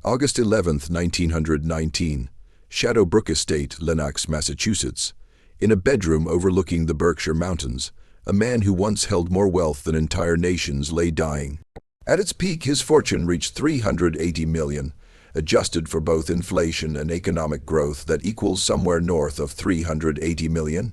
August 11, 1919, Shadowbrook Estate, Lenox, Massachusetts. In a bedroom overlooking the Berkshire Mountains, a man who once held more wealth than entire nations lay dying. At its peak, his fortune reached $380 million, adjusted for both inflation and economic growth that equals somewhere north of $380 million.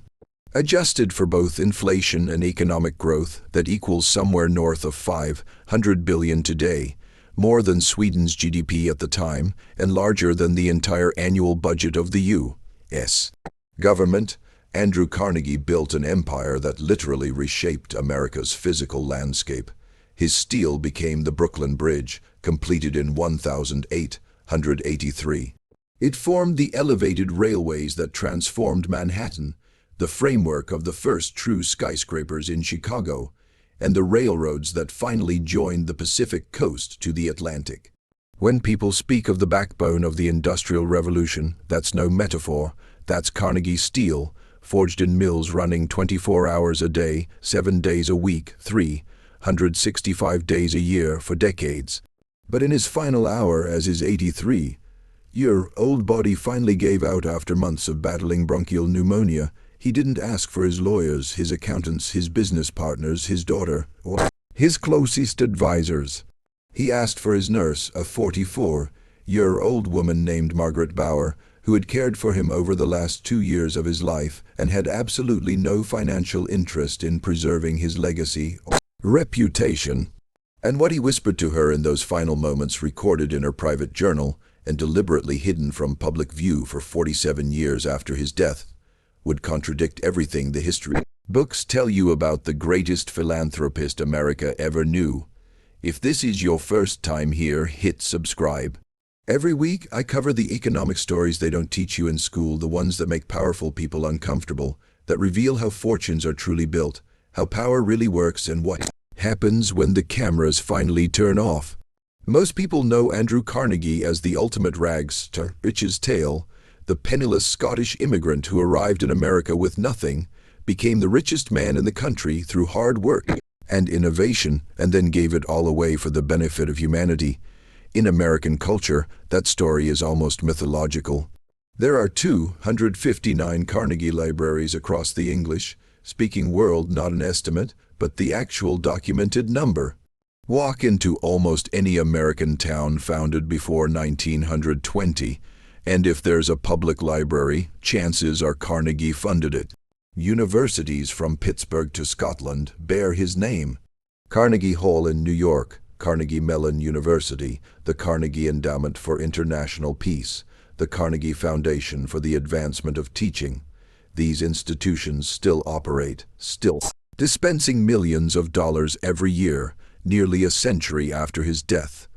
Adjusted for both inflation and economic growth that equals somewhere north of $500 billion today, more than Sweden's GDP at the time, and larger than the entire annual budget of the U.S. government. Andrew Carnegie built an empire that literally reshaped America's physical landscape. His steel became the Brooklyn Bridge, completed in 1883. It formed the elevated railways that transformed Manhattan, the framework of the first true skyscrapers in Chicago, and the railroads that finally joined the Pacific coast to the Atlantic. When people speak of the backbone of the Industrial Revolution, that's no metaphor, that's Carnegie steel, forged in mills running 24 hours a day, 7 days a week, 365 days a year for decades. But in his final hour as his 83-year-old body finally gave out after months of battling bronchial pneumonia, he didn't ask for his lawyers, his accountants, his business partners, his daughter, or his closest advisors. He asked for his nurse, a 44-year-old woman named Margaret Bauer, who had cared for him over the last 2 years of his life and had absolutely no financial interest in preserving his legacy or reputation. And what he whispered to her in those final moments, recorded in her private journal and deliberately hidden from public view for 47 years after his death, would contradict everything the history books tell you about the greatest philanthropist America ever knew. If this is your first time here, hit subscribe. Every week, I cover the economic stories they don't teach you in school, the ones that make powerful people uncomfortable, that reveal how fortunes are truly built, how power really works, and what happens when the cameras finally turn off. Most people know Andrew Carnegie as the ultimate rags to riches tale. The penniless Scottish immigrant who arrived in America with nothing, became the richest man in the country through hard work and innovation, and then gave it all away for the benefit of humanity. In American culture, that story is almost mythological. There are 259 Carnegie libraries across the English-speaking world, not an estimate, but the actual documented number. Walk into almost any American town founded before 1920, and if there's a public library, chances are Carnegie funded it. Universities from Pittsburgh to Scotland bear his name. Carnegie Hall in New York, Carnegie Mellon University, the Carnegie Endowment for International Peace, the Carnegie Foundation for the Advancement of Teaching. These institutions still operate, still dispensing millions of dollars every year, nearly a century after his death.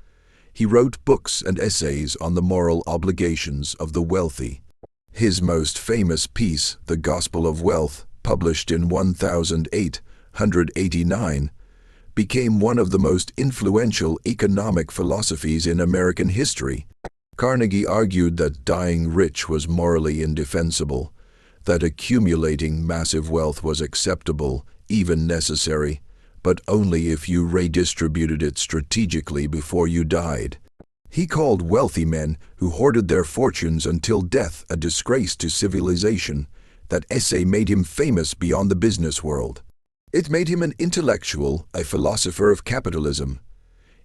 He wrote books and essays on the moral obligations of the wealthy. His most famous piece, The Gospel of Wealth, published in 1889, became one of the most influential economic philosophies in American history. Carnegie argued that dying rich was morally indefensible, that accumulating massive wealth was acceptable, even necessary, but only if you redistributed it strategically before you died. He called wealthy men who hoarded their fortunes until death a disgrace to civilization. That essay made him famous beyond the business world. It made him an intellectual, a philosopher of capitalism.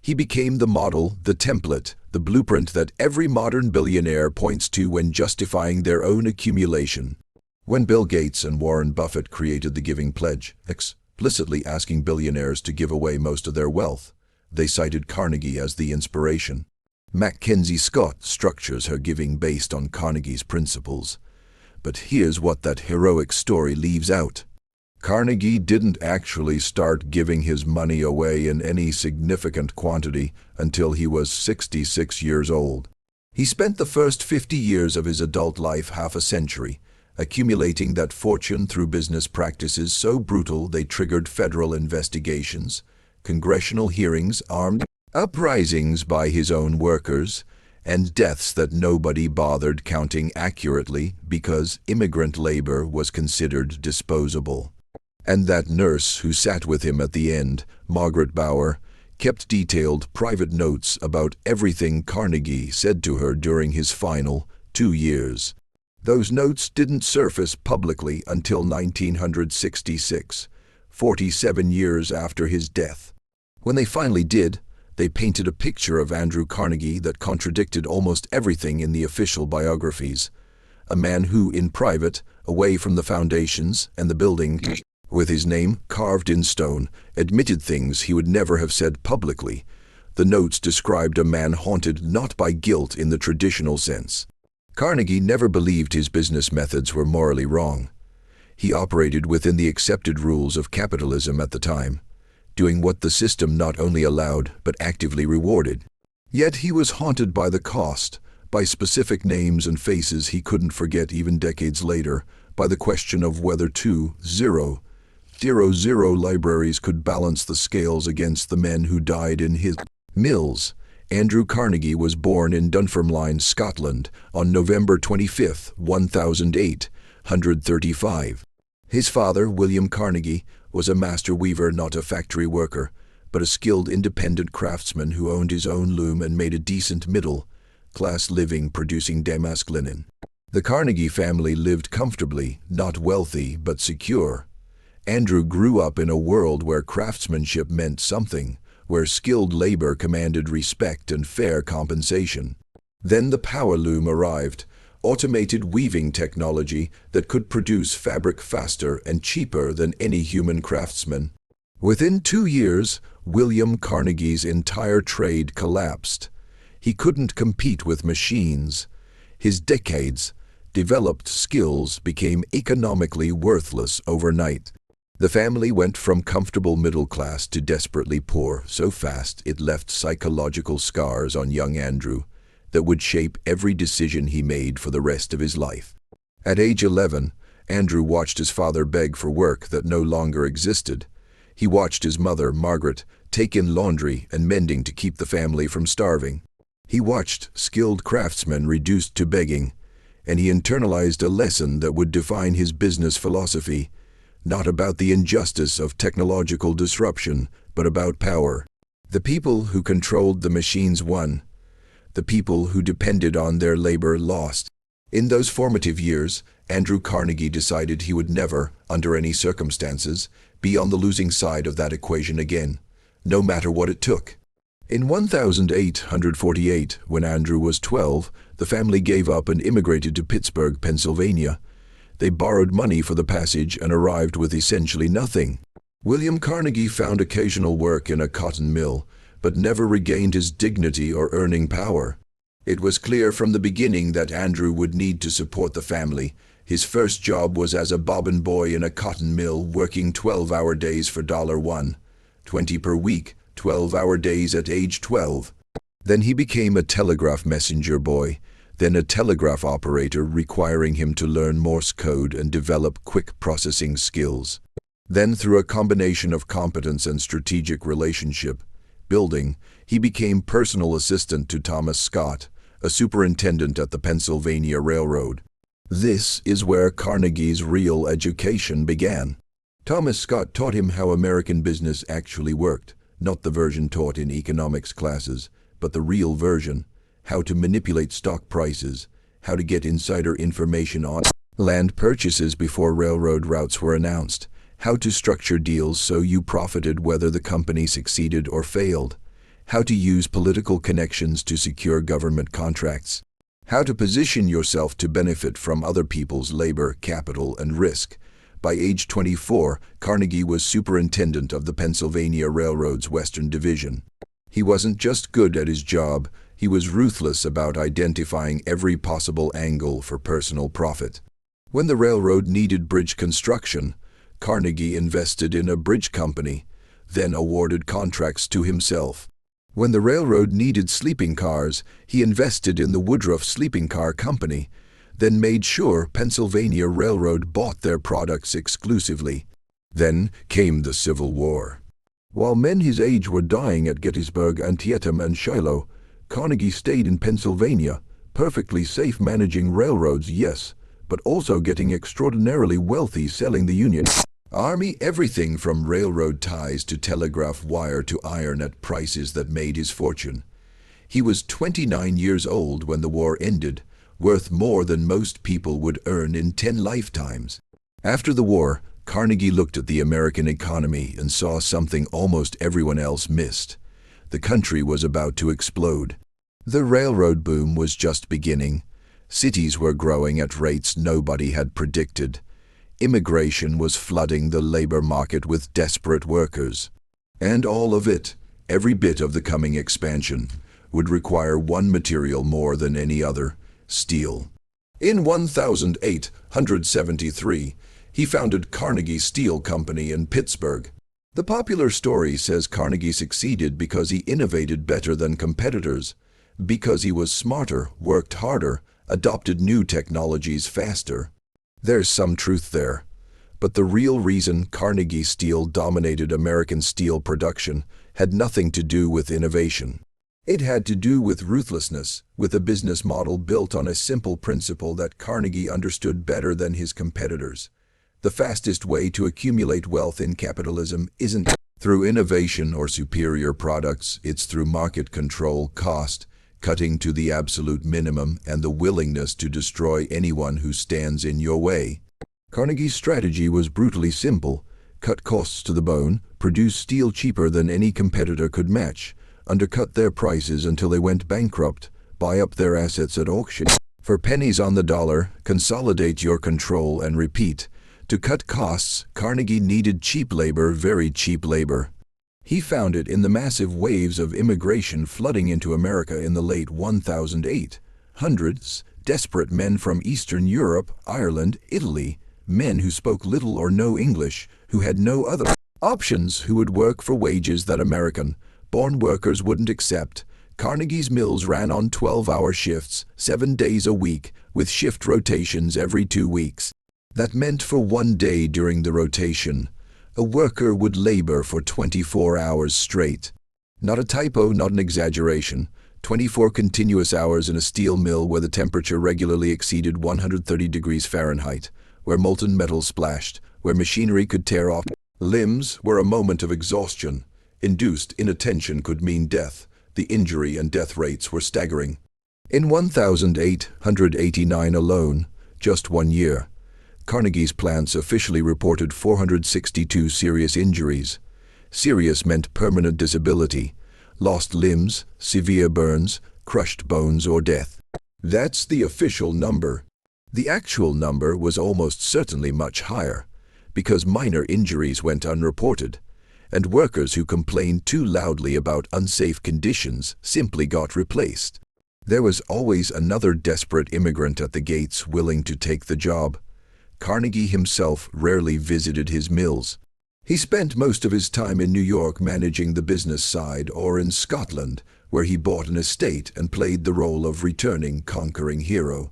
He became the model, the template, the blueprint that every modern billionaire points to when justifying their own accumulation. When Bill Gates and Warren Buffett created the Giving Pledge, explicitly asking billionaires to give away most of their wealth, they cited Carnegie as the inspiration. Mackenzie Scott structures her giving based on Carnegie's principles. But here's what that heroic story leaves out. Carnegie didn't actually start giving his money away in any significant quantity until he was 66 years old. He spent the first 50 years of his adult life, half a century, accumulating that fortune through business practices so brutal they triggered federal investigations, congressional hearings, armed uprisings by his own workers, and deaths that nobody bothered counting accurately because immigrant labor was considered disposable. And that nurse who sat with him at the end, Margaret Bauer, kept detailed private notes about everything Carnegie said to her during his final 2 years. Those notes didn't surface publicly until 1966, 47 years after his death. When they finally did, they painted a picture of Andrew Carnegie that contradicted almost everything in the official biographies. A man who, in private, away from the foundations and the building, with his name carved in stone, admitted things he would never have said publicly. The notes described a man haunted not by guilt in the traditional sense. Carnegie never believed his business methods were morally wrong. He operated within the accepted rules of capitalism at the time, doing what the system not only allowed but actively rewarded. Yet he was haunted by the cost, by specific names and faces he couldn't forget even decades later, by the question of whether 2,000 libraries could balance the scales against the men who died in his mills. Andrew Carnegie was born in Dunfermline, Scotland, on November 25, 1835. His father, William Carnegie, was a master weaver, not a factory worker, but a skilled independent craftsman who owned his own loom and made a decent middle-class living producing damask linen. The Carnegie family lived comfortably, not wealthy but secure. Andrew grew up in a world where craftsmanship meant something, where skilled labor commanded respect and fair compensation. Then the power loom arrived, automated weaving technology that could produce fabric faster and cheaper than any human craftsman. Within 2 years, William Carnegie's entire trade collapsed. He couldn't compete with machines. His decades-developed skills became economically worthless overnight. The family went from comfortable middle class to desperately poor so fast it left psychological scars on young Andrew that would shape every decision he made for the rest of his life. At age 11, Andrew watched his father beg for work that no longer existed. He watched his mother, Margaret, take in laundry and mending to keep the family from starving. He watched skilled craftsmen reduced to begging, and he internalized a lesson that would define his business philosophy: not about the injustice of technological disruption, but about power. The people who controlled the machines won. The people who depended on their labor lost. In those formative years, Andrew Carnegie decided he would never, under any circumstances, be on the losing side of that equation again, no matter what it took. In 1848, when Andrew was 12, the family gave up and immigrated to Pittsburgh, Pennsylvania. They borrowed money for the passage and arrived with essentially nothing. William Carnegie found occasional work in a cotton mill, but never regained his dignity or earning power. It was clear from the beginning that Andrew would need to support the family. His first job was as a bobbin boy in a cotton mill, working 12-hour days for $1.20 per week, 12-hour days at age 12. Then he became a telegraph messenger boy, then a telegraph operator, requiring him to learn Morse code and develop quick processing skills. Then, through a combination of competence and strategic relationship building, he became personal assistant to Thomas Scott, a superintendent at the Pennsylvania Railroad. This is where Carnegie's real education began. Thomas Scott taught him how American business actually worked, not the version taught in economics classes, but the real version: how to manipulate stock prices, how to get insider information on land purchases before railroad routes were announced, how to structure deals so you profited whether the company succeeded or failed, how to use political connections to secure government contracts, how to position yourself to benefit from other people's labor, capital, and risk. By age 24, Carnegie was superintendent of the Pennsylvania Railroad's Western Division. He wasn't just good at his job, he was ruthless about identifying every possible angle for personal profit. When the railroad needed bridge construction, Carnegie invested in a bridge company, then awarded contracts to himself. When the railroad needed sleeping cars, he invested in the Woodruff Sleeping Car Company, then made sure Pennsylvania Railroad bought their products exclusively. Then came the Civil War. While men his age were dying at Gettysburg, Antietam, and Shiloh, Carnegie stayed in Pennsylvania, perfectly safe managing railroads, yes, but also getting extraordinarily wealthy selling the Union Army everything from railroad ties to telegraph wire to iron at prices that made his fortune. He was 29 years old when the war ended, worth more than most people would earn in 10 lifetimes. After the war, Carnegie looked at the American economy and saw something almost everyone else missed. The country was about to explode. The railroad boom was just beginning. Cities were growing at rates nobody had predicted. Immigration was flooding the labor market with desperate workers. And all of it, every bit of the coming expansion, would require one material more than any other: steel. In 1873, he founded Carnegie Steel Company in Pittsburgh. The popular story says Carnegie succeeded because he innovated better than competitors, because he was smarter, worked harder, adopted new technologies faster. There's some truth there. But the real reason Carnegie Steel dominated American steel production had nothing to do with innovation. It had to do with ruthlessness, with a business model built on a simple principle that Carnegie understood better than his competitors. The fastest way to accumulate wealth in capitalism isn't through innovation or superior products, it's through market control, cost cutting to the absolute minimum, and the willingness to destroy anyone who stands in your way. Carnegie's strategy was brutally simple: cut costs to the bone, produce steel cheaper than any competitor could match, undercut their prices until they went bankrupt, buy up their assets at auction for pennies on the dollar, consolidate your control, and repeat. To cut costs, Carnegie needed cheap labor, very cheap labor. He found it in the massive waves of immigration flooding into America in the late 1800s. Desperate men from Eastern Europe, Ireland, Italy, men who spoke little or no English, who had no other options, who would work for wages that American-born workers wouldn't accept. Carnegie's mills ran on 12-hour shifts, 7 days a week, with shift rotations every 2 weeks. That meant for 1 day during the rotation, a worker would labor for 24 hours straight. Not a typo, not an exaggeration. 24 continuous hours in a steel mill where the temperature regularly exceeded 130 degrees Fahrenheit, where molten metal splashed, where machinery could tear off limbs, where a moment of exhaustion, induced inattention, could mean death. The injury and death rates were staggering. In 1889 alone, just 1 year, Carnegie's plants officially reported 462 serious injuries. Serious meant permanent disability, lost limbs, severe burns, crushed bones, or death. That's the official number. The actual number was almost certainly much higher, because minor injuries went unreported, and workers who complained too loudly about unsafe conditions simply got replaced. There was always another desperate immigrant at the gates willing to take the job. Carnegie himself rarely visited his mills. He spent most of his time in New York managing the business side, or in Scotland, where he bought an estate and played the role of returning conquering hero.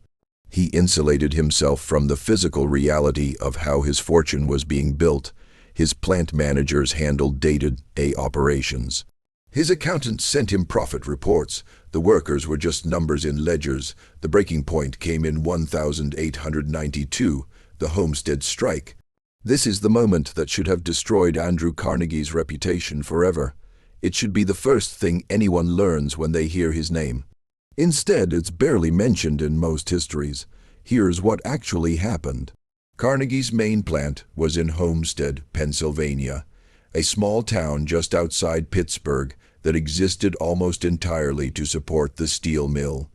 He insulated himself from the physical reality of how his fortune was being built. His plant managers handled day-to-day operations. His accountants sent him profit reports. The workers were just numbers in ledgers. The breaking point came in 1892. The Homestead Strike. This is the moment that should have destroyed Andrew Carnegie's reputation forever. It should be the first thing anyone learns when they hear his name. Instead, it's barely mentioned in most histories. Here's what actually happened. Carnegie's main plant was in Homestead, Pennsylvania, a small town just outside Pittsburgh that existed almost entirely to support the steel mill.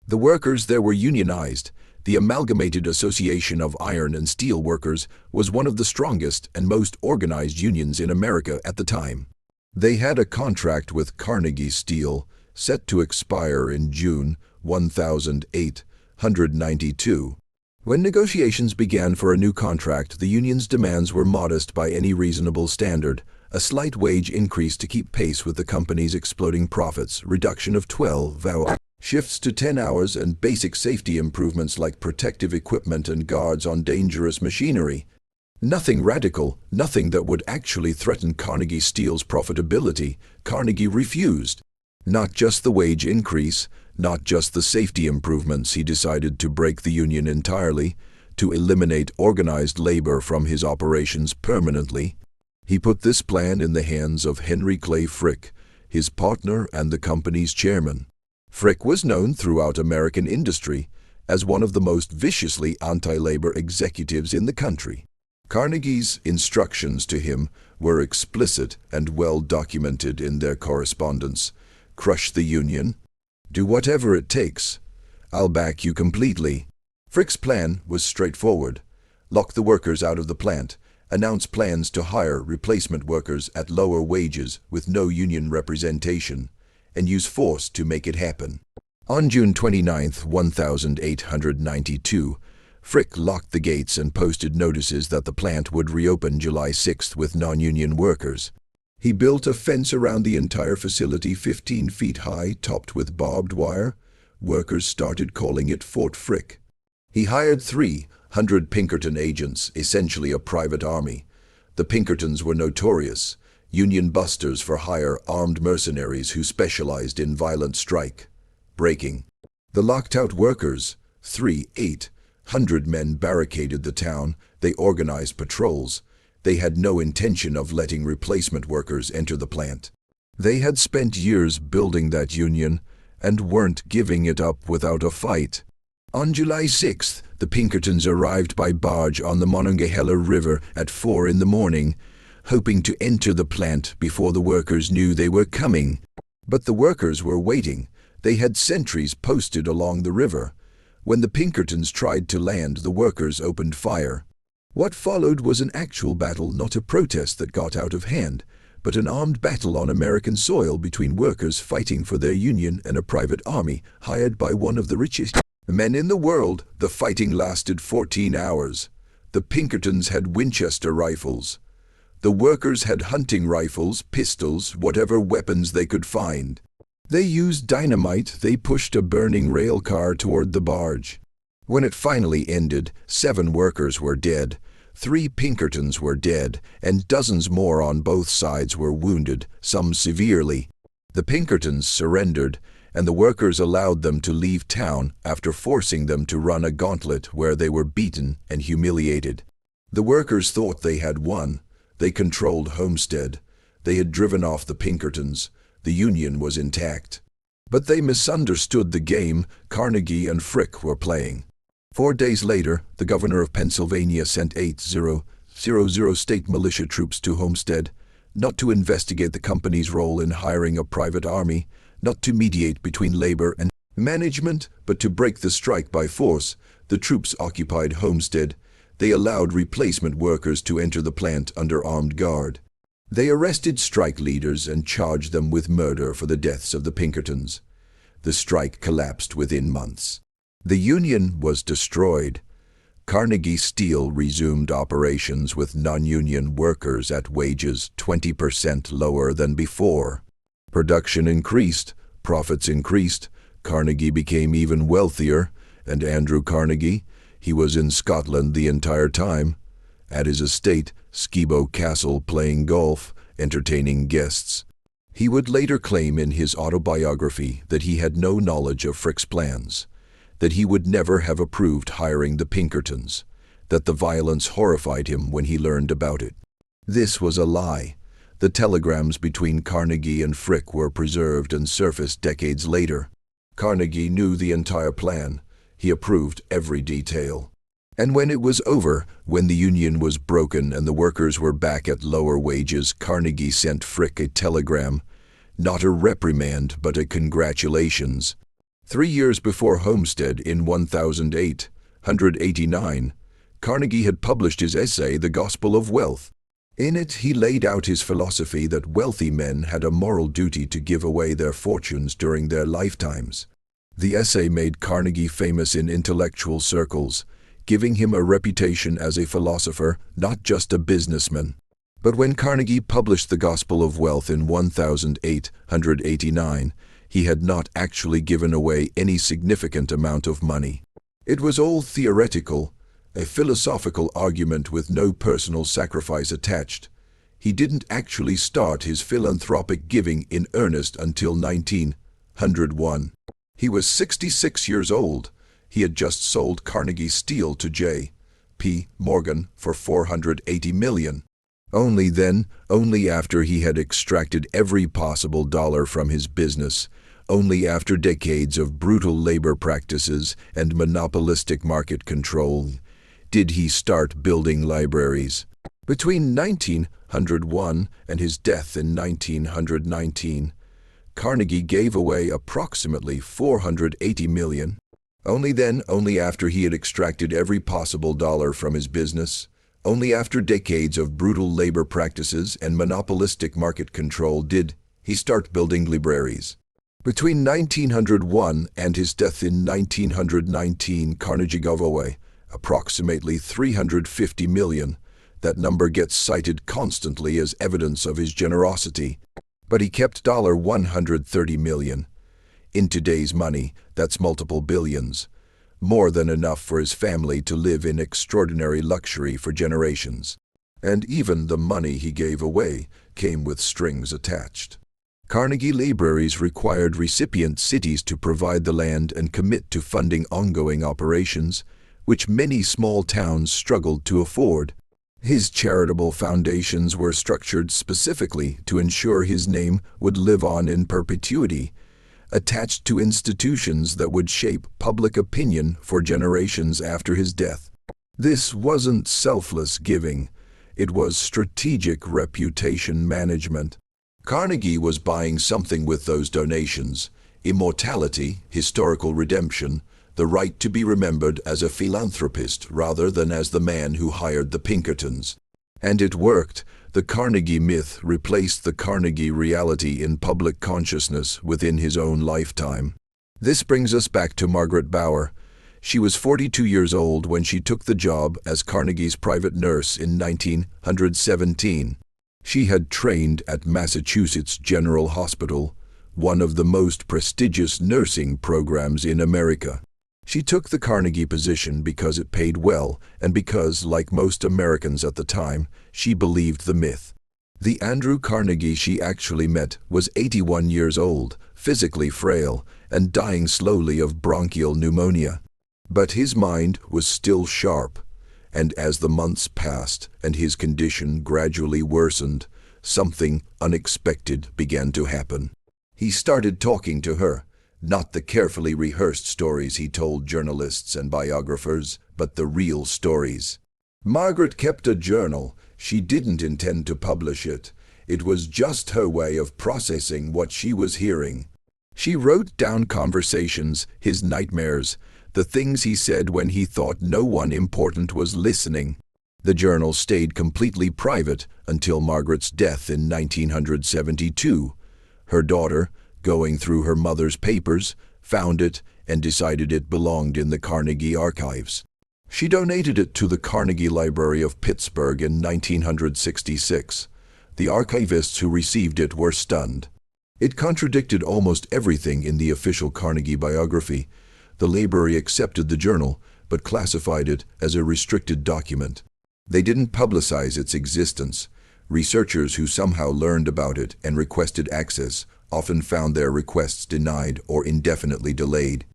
The workers there were unionized. The Amalgamated Association of Iron and Steel Workers was one of the strongest and most organized unions in America at the time. They had a contract with Carnegie Steel, set to expire in June 1892. When negotiations began for a new contract, the union's demands were modest by any reasonable standard: a slight wage increase to keep pace with the company's exploding profits, reduction of 12-hour shifts to 10 hours, and basic safety improvements like protective equipment and guards on dangerous machinery. Nothing radical, nothing that would actually threaten Carnegie Steel's profitability. Carnegie refused. Not just the wage increase, not just the safety improvements. He decided to break the union entirely, to eliminate organized labor from his operations permanently. He put this plan in the hands of Henry Clay Frick, his partner and the company's chairman. Frick was known throughout American industry as one of the most viciously anti-labor executives in the country. Carnegie's instructions to him were explicit and well documented in their correspondence. Crush the union. Do whatever it takes. I'll back you completely. Frick's plan was straightforward. Lock the workers out of the plant, announce plans to hire replacement workers at lower wages with no union representation, and use force to make it happen. On June 29, 1892, Frick locked the gates and posted notices that the plant would reopen July 6 with non-union workers. He built a fence around the entire facility 15 feet high, topped with barbed wire. Workers started calling it Fort Frick. He hired 300 Pinkerton agents, essentially a private army. The Pinkertons were notorious union busters for hire, armed mercenaries who specialized in violent strike breaking. The locked-out workers, 800 men, barricaded the town. They organized patrols. They had no intention of letting replacement workers enter the plant. They had spent years building that union and weren't giving it up without a fight. On July 6th, the Pinkertons arrived by barge on the Monongahela River at 4 in the morning, hoping to enter the plant before the workers knew they were coming. But the workers were waiting. They had sentries posted along the river. When the Pinkertons tried to land, the workers opened fire. What followed was an actual battle, not a protest that got out of hand, but an armed battle on American soil between workers fighting for their union and a private army hired by one of the richest men in the world. The fighting lasted 14 hours. The Pinkertons had Winchester rifles. The workers had hunting rifles, pistols, whatever weapons they could find. They used dynamite. They pushed a burning rail car toward the barge. When it finally ended, 7 workers were dead, 3 Pinkertons were dead, and dozens more on both sides were wounded, some severely. The Pinkertons surrendered, and the workers allowed them to leave town after forcing them to run a gauntlet where they were beaten and humiliated. The workers thought they had won. They controlled Homestead. They had driven off the Pinkertons. The union was intact. But they misunderstood the game Carnegie and Frick were playing. 4 days later, the governor of Pennsylvania sent 8,000 state militia troops to Homestead, not to investigate the company's role in hiring a private army, not to mediate between labor and management, but to break the strike by force. The troops occupied Homestead. They allowed replacement workers to enter the plant under armed guard. They arrested strike leaders and charged them with murder for the deaths of the Pinkertons. The strike collapsed within months. The union was destroyed. Carnegie Steel resumed operations with non-union workers at wages 20% lower than before. Production increased, profits increased, Carnegie became even wealthier, and Andrew Carnegie, he was in Scotland the entire time, at his estate, Skibo Castle, playing golf, entertaining guests. He would later claim in his autobiography that he had no knowledge of Frick's plans, that he would never have approved hiring the Pinkertons, that the violence horrified him when he learned about it. This was a lie. The telegrams between Carnegie and Frick were preserved and surfaced decades later. Carnegie knew the entire plan. He approved every detail. And when it was over, when the union was broken and the workers were back at lower wages, Carnegie sent Frick a telegram, not a reprimand, but a congratulations. 3 years before Homestead, in 1889, Carnegie had published his essay, The Gospel of Wealth. In it, he laid out his philosophy that wealthy men had a moral duty to give away their fortunes during their lifetimes. The essay made Carnegie famous in intellectual circles, giving him a reputation as a philosopher, not just a businessman. But when Carnegie published The Gospel of Wealth in 1889, he had not actually given away any significant amount of money. It was all theoretical, a philosophical argument with no personal sacrifice attached. He didn't actually start his philanthropic giving in earnest until 1901. He was 66 years old. He had just sold Carnegie Steel to J. J.P. Morgan for $480 million. Only then, only after he had extracted every possible dollar from his business, only after decades of brutal labor practices and monopolistic market control, did he start building libraries. Between 1901 and his death in 1919, Carnegie gave away approximately $480 million. Only then, only after he had extracted every possible dollar from his business, only after decades of brutal labor practices and monopolistic market control did he start building libraries. Between 1901 and his death in 1919, Carnegie gave away approximately $350 million. That number gets cited constantly as evidence of his generosity. But he kept $130 million. In today's money, that's multiple billions. More than enough for his family to live in extraordinary luxury for generations. And even the money he gave away came with strings attached. Carnegie libraries required recipient cities to provide the land and commit to funding ongoing operations, which many small towns struggled to afford. His charitable foundations were structured specifically to ensure his name would live on in perpetuity, attached to institutions that would shape public opinion for generations after his death. This wasn't selfless giving, it was strategic reputation management. Carnegie was buying something with those donations: immortality, historical redemption, the right to be remembered as a philanthropist rather than as the man who hired the Pinkertons. And it worked. The Carnegie myth replaced the Carnegie reality in public consciousness within his own lifetime. This brings us back to Margaret Bower. She was 42 years old when she took the job as Carnegie's private nurse in 1917. She had trained at Massachusetts General Hospital, one of the most prestigious nursing programs in America. She took the Carnegie position because it paid well and because, like most Americans at the time, she believed the myth. The Andrew Carnegie she actually met was 81 years old, physically frail, and dying slowly of bronchial pneumonia. But his mind was still sharp, and as the months passed and his condition gradually worsened, something unexpected began to happen. He started talking to her. Not the carefully rehearsed stories he told journalists and biographers, but the real stories. Margaret kept a journal. She didn't intend to publish it. It was just her way of processing what she was hearing. She wrote down conversations, his nightmares, the things he said when he thought no one important was listening. The journal stayed completely private until Margaret's death in 1972. Her daughter, going through her mother's papers, found it and decided it belonged in the Carnegie archives. She donated it to the Carnegie Library of Pittsburgh in 1966. The archivists who received it were stunned. It contradicted almost everything in the official Carnegie biography. The library accepted the journal, but classified it as a restricted document. They didn't publicize its existence. Researchers who somehow learned about it and requested access often found their requests denied or indefinitely delayed.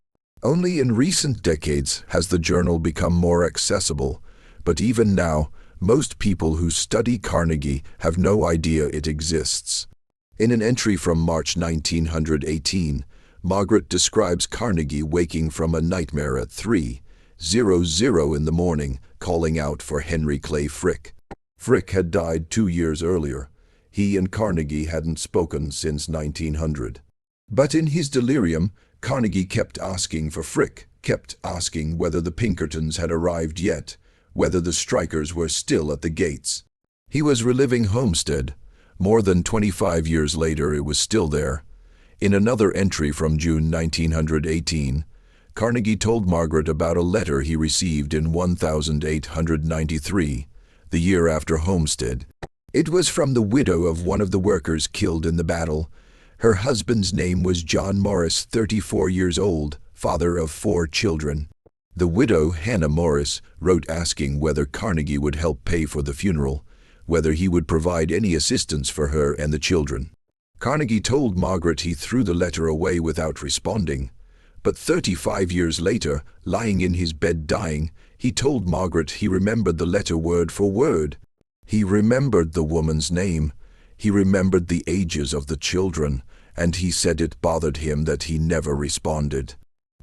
Only in recent decades has the journal become more accessible, but even now, most people who study Carnegie have no idea it exists. In an entry from March 1918, Margaret describes Carnegie waking from a nightmare at 3:00 in the morning, calling out for Henry Clay Frick. Frick had died 2 years earlier. He and Carnegie hadn't spoken since 1900. But in his delirium, Carnegie kept asking for Frick, kept asking whether the Pinkertons had arrived yet, whether the strikers were still at the gates. He was reliving Homestead. More than 25 years later, it was still there. In another entry from June 1918, Carnegie told Margaret about a letter he received in 1893, the year after Homestead. It was from the widow of one of the workers killed in the battle. Her husband's name was John Morris, 34 years old, father of 4 children. The widow, Hannah Morris, wrote asking whether Carnegie would help pay for the funeral, whether he would provide any assistance for her and the children. Carnegie told Margaret he threw the letter away without responding, But 35 years later, lying in his bed dying, he told Margaret he remembered the letter word for word. He remembered the woman's name. He remembered the ages of the children, and he said it bothered him that he never responded.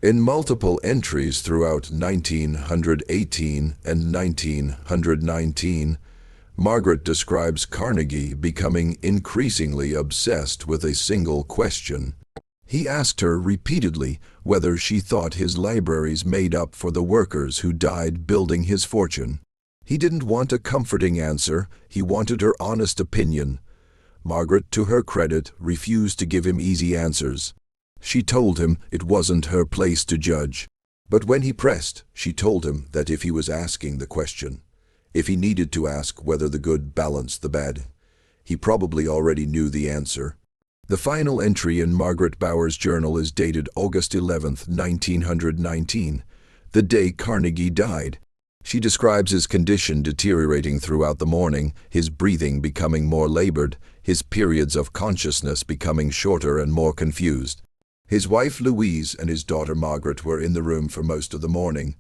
In multiple entries throughout 1918 and 1919, Margaret describes Carnegie becoming increasingly obsessed with a single question. He asked her repeatedly whether she thought his libraries made up for the workers who died building his fortune. He didn't want a comforting answer, he wanted her honest opinion. Margaret, to her credit, refused to give him easy answers. She told him it wasn't her place to judge. But when he pressed, she told him that if he was asking the question, if he needed to ask whether the good balanced the bad, he probably already knew the answer. The final entry in Margaret Bauer's journal is dated August 11, 1919, the day Carnegie died. She describes his condition deteriorating throughout the morning, his breathing becoming more labored, his periods of consciousness becoming shorter and more confused. His wife Louise and his daughter Margaret were in the room for most of the morning,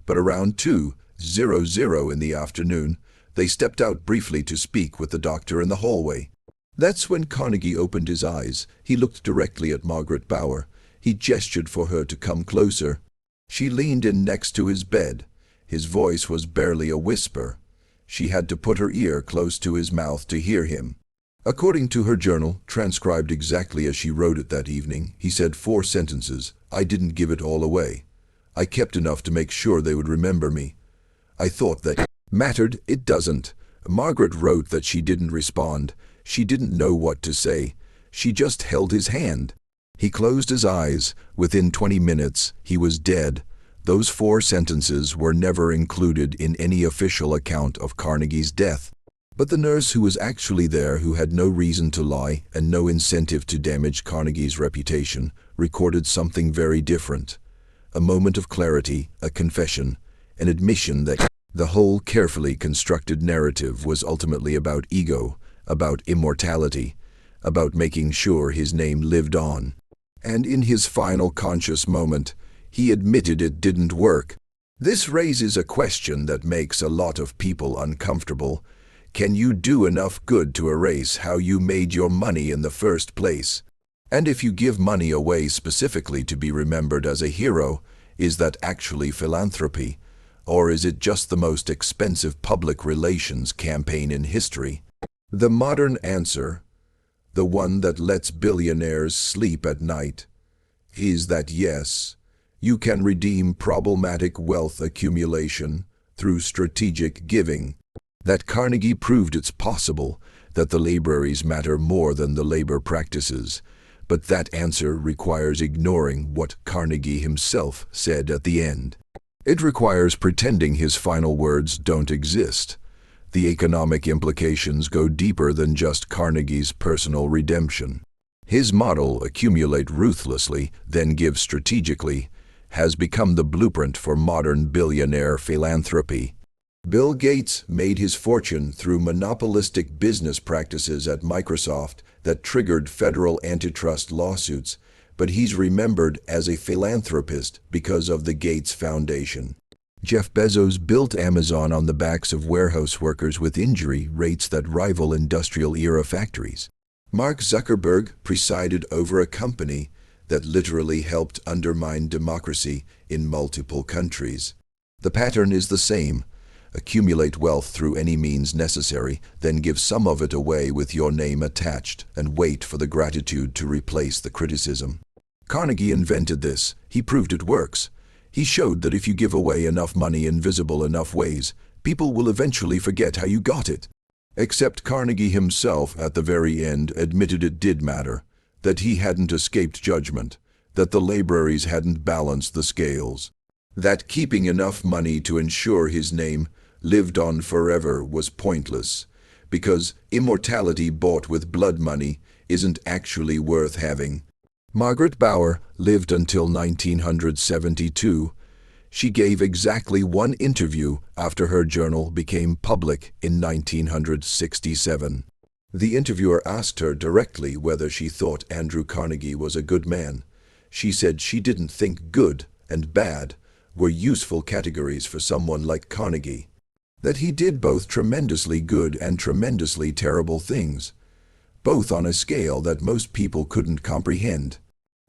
but around 2:00 in the afternoon, they stepped out briefly to speak with the doctor in the hallway. That's when Carnegie opened his eyes. He looked directly at Margaret Bauer. He gestured for her to come closer. She leaned in next to his bed. His voice was barely a whisper. She had to put her ear close to his mouth to hear him. According to her journal, transcribed exactly as she wrote it that evening, he said 4 sentences. I didn't give it all away. I kept enough to make sure they would remember me. I thought that mattered. It doesn't. Margaret wrote that she didn't respond. She didn't know what to say. She just held his hand. He closed his eyes. Within 20 minutes, he was dead. Those 4 sentences were never included in any official account of Carnegie's death. But the nurse who was actually there, who had no reason to lie and no incentive to damage Carnegie's reputation, recorded something very different. A moment of clarity, a confession, an admission that the whole carefully constructed narrative was ultimately about ego, about immortality, about making sure his name lived on. And in his final conscious moment, he admitted it didn't work. This raises a question that makes a lot of people uncomfortable. Can you do enough good to erase how you made your money in the first place? And if you give money away specifically to be remembered as a hero, is that actually philanthropy? Or is it just the most expensive public relations campaign in history? The modern answer, the one that lets billionaires sleep at night, is that yes, you can redeem problematic wealth accumulation through strategic giving. That Carnegie proved it's possible, that the libraries matter more than the labor practices. But that answer requires ignoring what Carnegie himself said at the end. It requires pretending his final words don't exist. The economic implications go deeper than just Carnegie's personal redemption. His model, accumulate ruthlessly, then give strategically, has become the blueprint for modern billionaire philanthropy. Bill Gates made his fortune through monopolistic business practices at Microsoft that triggered federal antitrust lawsuits, but he's remembered as a philanthropist because of the Gates Foundation. Jeff Bezos built Amazon on the backs of warehouse workers with injury rates that rival industrial-era factories. Mark Zuckerberg presided over a company that literally helped undermine democracy in multiple countries. The pattern is the same. Accumulate wealth through any means necessary, then give some of it away with your name attached, and wait for the gratitude to replace the criticism. Carnegie invented this. He proved it works. He showed that if you give away enough money in visible enough ways, people will eventually forget how you got it. Except Carnegie himself, at the very end, admitted it did matter, that he hadn't escaped judgment, that the libraries hadn't balanced the scales, that keeping enough money to ensure his name lived on forever was pointless, because immortality bought with blood money isn't actually worth having. Margaret Bauer lived until 1972. She gave exactly 1 interview after her journal became public in 1967. The interviewer asked her directly whether she thought Andrew Carnegie was a good man. She said she didn't think good and bad were useful categories for someone like Carnegie. That he did both tremendously good and tremendously terrible things, both on a scale that most people couldn't comprehend.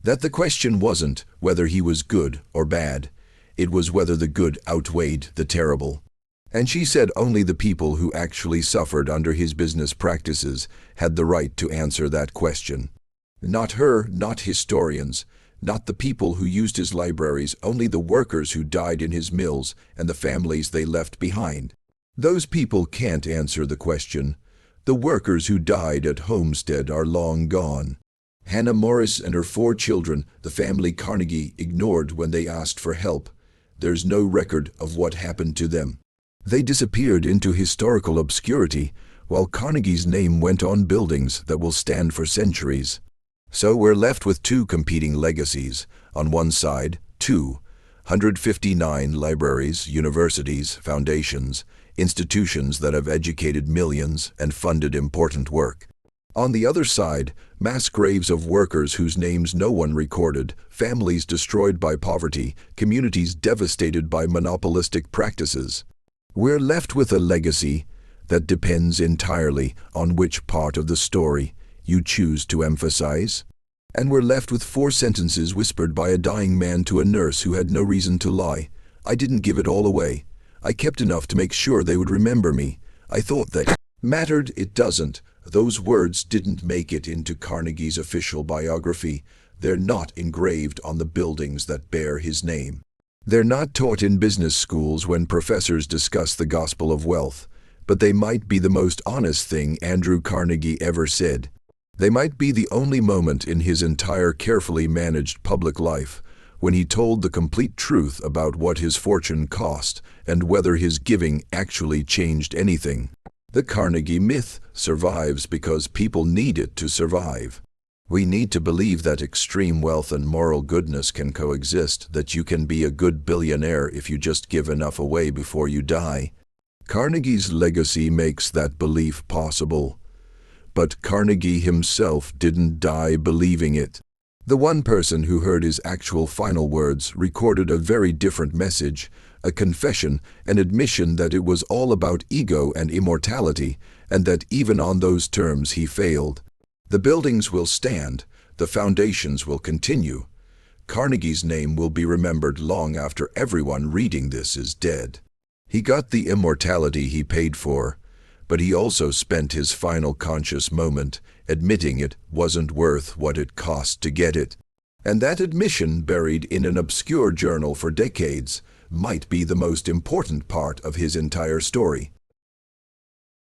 That the question wasn't whether he was good or bad, it was whether the good outweighed the terrible. And she said only the people who actually suffered under his business practices had the right to answer that question. Not her, not historians, not the people who used his libraries, only the workers who died in his mills and the families they left behind. Those people can't answer the question. The workers who died at Homestead are long gone. Hannah Morris and her 4 children, the family Carnegie ignored when they asked for help. There's no record of what happened to them. They disappeared into historical obscurity, while Carnegie's name went on buildings that will stand for centuries. So we're left with 2 competing legacies. On one side, 259 libraries, universities, foundations, institutions that have educated millions and funded important work. On the other side, mass graves of workers whose names no one recorded, families destroyed by poverty, communities devastated by monopolistic practices. We're left with a legacy that depends entirely on which part of the story you choose to emphasize. And we're left with 4 sentences whispered by a dying man to a nurse who had no reason to lie. I didn't give it all away. I kept enough to make sure they would remember me. I thought that mattered. It doesn't. Those words didn't make it into Carnegie's official biography. They're not engraved on the buildings that bear his name. They're not taught in business schools when professors discuss the gospel of wealth. But they might be the most honest thing Andrew Carnegie ever said. They might be the only moment in his entire carefully managed public life when he told the complete truth about what his fortune cost and whether his giving actually changed anything. The Carnegie myth survives because people need it to survive. We need to believe that extreme wealth and moral goodness can coexist, that you can be a good billionaire if you just give enough away before you die. Carnegie's legacy makes that belief possible. But Carnegie himself didn't die believing it. The one person who heard his actual final words recorded a very different message, a confession, an admission that it was all about ego and immortality, and that even on those terms he failed. The buildings will stand, the foundations will continue. Carnegie's name will be remembered long after everyone reading this is dead. He got the immortality he paid for, but he also spent his final conscious moment admitting it wasn't worth what it cost to get it. And that admission, buried in an obscure journal for decades, might be the most important part of his entire story.